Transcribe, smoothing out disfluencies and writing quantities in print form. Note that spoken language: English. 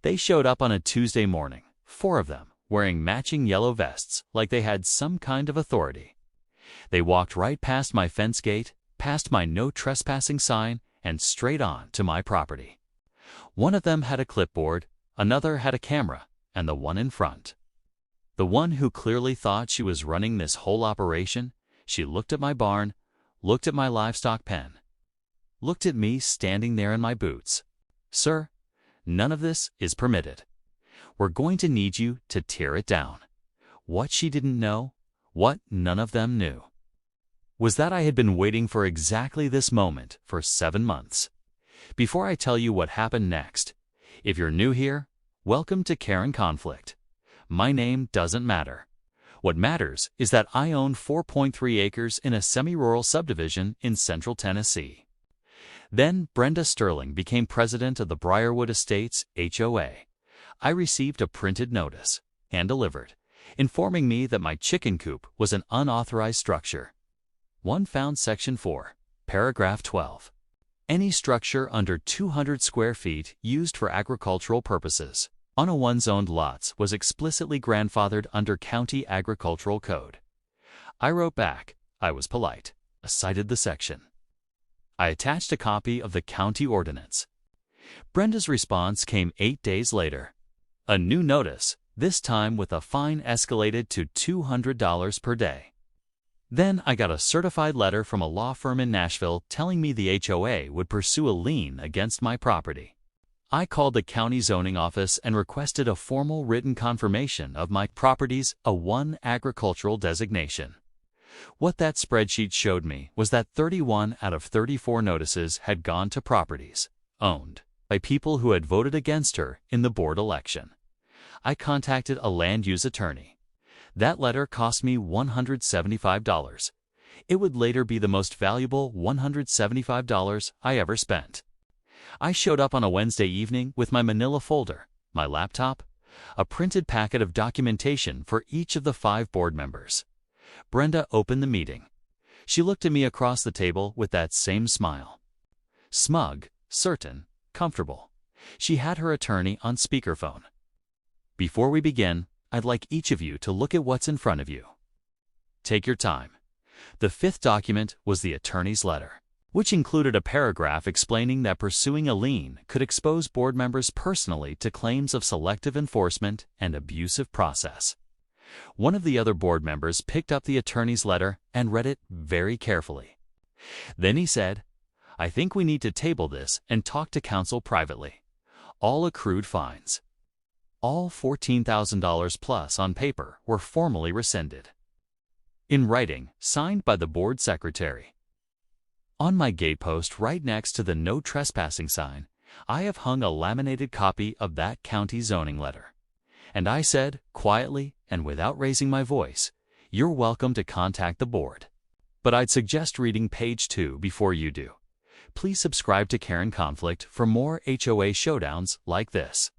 They showed up on a Tuesday morning, 4 of them, wearing matching yellow vests like they had some kind of authority. They walked right past my fence gate, past my no trespassing sign, and straight on to my property. One of them had a clipboard, another had a camera, and the one in front. The one who clearly thought she was running this whole operation, she looked at my barn, looked at my livestock pen, looked at me standing there in my boots. "Sir, none of this is permitted. We're going to need you to tear it down." What she didn't know, what none of them knew, was that I had been waiting for exactly this moment for 7 months. Before I tell you what happened next, if you're new here, welcome to Care and Conflict. My name doesn't matter. What matters is that I own 4.3 acres in a semi-rural subdivision in central Tennessee. Then Brenda Sterling became president of the Briarwood Estates HOA. I received a printed notice, hand-delivered, informing me that my chicken coop was an unauthorized structure. One found Section 4, Paragraph 12. Any structure under 200 square feet used for agricultural purposes on a one's owned lots was explicitly grandfathered under County Agricultural Code. I wrote back. I was polite. I cited the section. I attached a copy of the county ordinance. Brenda's response came 8 days later. A new notice, this time with a fine escalated to $200 per day. Then I got a certified letter from a law firm in Nashville telling me the HOA would pursue a lien against my property. I called the county zoning office and requested a formal written confirmation of my property's A1 agricultural designation. What that spreadsheet showed me was that 31 out of 34 notices had gone to properties owned by people who had voted against her in the board election. I contacted a land use attorney. That letter cost me $175. It would later be the most valuable $175 I ever spent. I showed up on a Wednesday evening with my manila folder, my laptop, a printed packet of documentation for each of the 5 board members. Brenda opened the meeting. She looked at me across the table with that same smile. Smug, certain, comfortable. She had her attorney on speakerphone. "Before we begin, I'd like each of you to look at what's in front of you. Take your time." The 5th document was the attorney's letter, which included a paragraph explaining that pursuing a lien could expose board members personally to claims of selective enforcement and abusive process. One of the other board members picked up the attorney's letter and read it very carefully. Then he said, "I think we need to table this and talk to counsel privately. All accrued fines, all $14,000 plus on paper, were formally rescinded. In writing, signed by the board secretary." On my gatepost right next to the no trespassing sign, I have hung a laminated copy of that county zoning letter. And I said, quietly and without raising my voice, "You're welcome to contact the board. But I'd suggest reading page 2 before you do. Please subscribe to Care and Conflict for more HOA showdowns like this."